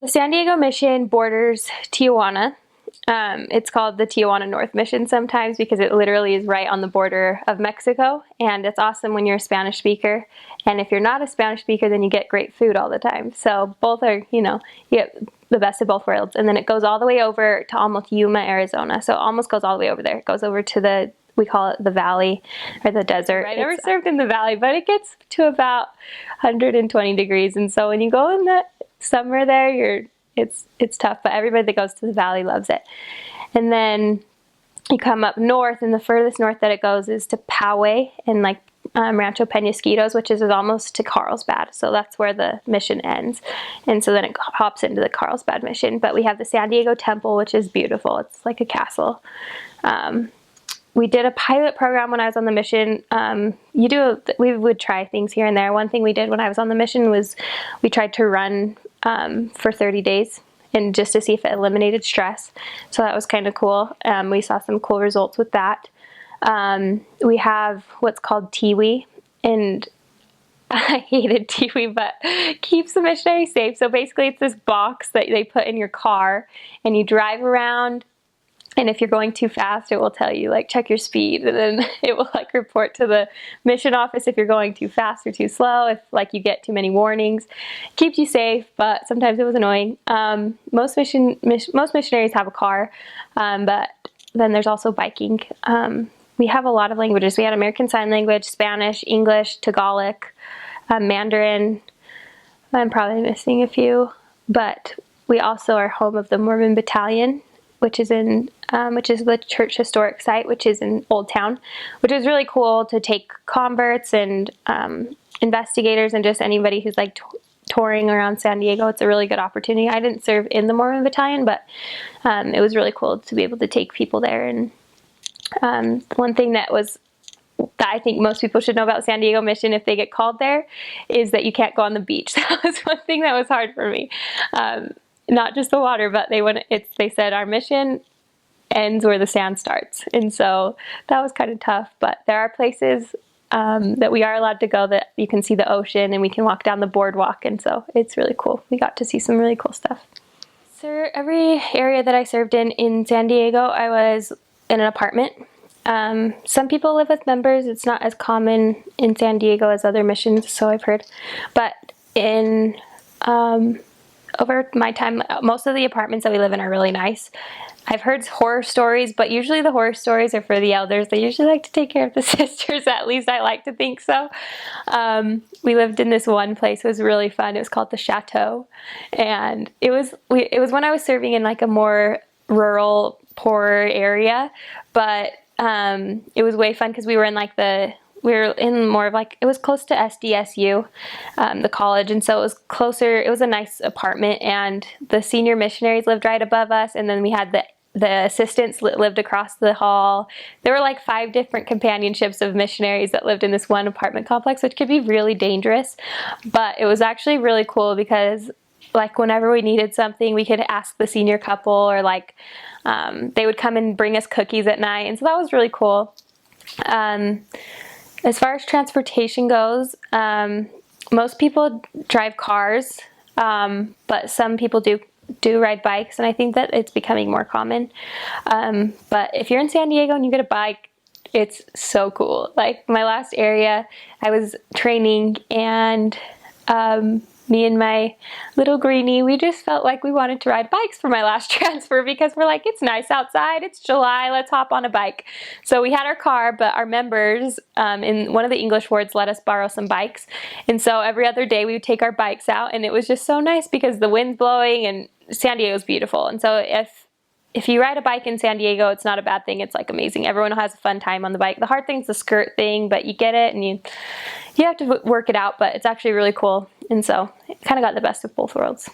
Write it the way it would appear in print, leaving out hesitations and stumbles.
San Diego Mission borders Tijuana. It's called the Tijuana North Mission sometimes because it literally is right on the border of Mexico, and it's awesome when you're a Spanish speaker. And if you're not a Spanish speaker, then you get great food all the time. So both are, you get the best of both worlds. And then it goes all the way over to almost Yuma, Arizona. So it almost goes all the way over there. It goes over to we call it the valley or the desert. I never served in the valley, but it gets to about 120 degrees. And so when you go in the summer there, it's tough, but everybody that goes to the valley loves it. And then you come up north, and the furthest north that it goes is to Poway and Rancho Penasquitos, which is almost to Carlsbad. So that's where the mission ends. And so then it hops into the Carlsbad mission. But we have the San Diego Temple, which is beautiful. It's like a castle. We did a pilot program when I was on the mission. We would try things here and there. One thing we did when I was on the mission was we tried to run for 30 days and just to see if it eliminated stress. So that was kind of cool. We saw some cool results with that. We have what's called Tiwi, and I hated Tiwi, but keeps the missionary safe. So basically it's this box that they put in your car, and you drive around. And if you're going too fast, it will tell you, check your speed. And then it will, report to the mission office if you're going too fast or too slow, if, you get too many warnings. It keeps you safe, but sometimes it was annoying. Most missionaries have a car, but then there's also biking. We have a lot of languages. We had American Sign Language, Spanish, English, Tagalog, Mandarin. I'm probably missing a few. But we also are home of the Mormon Battalion, which is the church historic site, which is in Old Town, which is really cool to take converts and investigators and just anybody who's touring around San Diego. It's a really good opportunity. I didn't serve in the Mormon Battalion, but it was really cool to be able to take people there. And one thing that I think most people should know about San Diego Mission if they get called there is that you can't go on the beach. That was one thing that was hard for me. Not just the water, but they said our mission ends where the sand starts. And so that was kind of tough, but there are places that we are allowed to go that you can see the ocean and we can walk down the boardwalk. And so it's really cool. We got to see some really cool stuff. So every area that I served in San Diego, I was in an apartment. Some people live with members. It's not as common in San Diego as other missions, so I've heard. But over my time, most of the apartments that we live in are really nice. I've heard horror stories, but usually the horror stories are for the elders. They usually like to take care of the sisters, at least I like to think so. We lived in this one place. It was really fun. It was called the Chateau. And it was when I was serving in a more rural, poorer area, but it was way fun because we were in we were in more of it was close to SDSU, the college, and so it was closer. It was a nice apartment, and the senior missionaries lived right above us, and then we had the assistants lived across the hall. There were 5 different companionships of missionaries that lived in this one apartment complex, which could be really dangerous, but it was actually really cool because whenever we needed something, we could ask the senior couple, or they would come and bring us cookies at night, and so that was really cool. As far as transportation goes, most people drive cars, but some people do ride bikes, and I think that it's becoming more common. But if you're in San Diego and you get a bike, it's so cool. My last area, I was training, and me and my little greenie, we just felt like we wanted to ride bikes for my last transfer because we're it's nice outside, it's July, let's hop on a bike. So we had our car, but our members in one of the English wards let us borrow some bikes. And so every other day we would take our bikes out, and it was just so nice because the wind's blowing and San Diego's beautiful. And so if you ride a bike in San Diego, it's not a bad thing. It's amazing. Everyone has a fun time on the bike. The hard thing's the skirt thing, but you get it, and you have to work it out, but it's actually really cool. And so it kind of got the best of both worlds.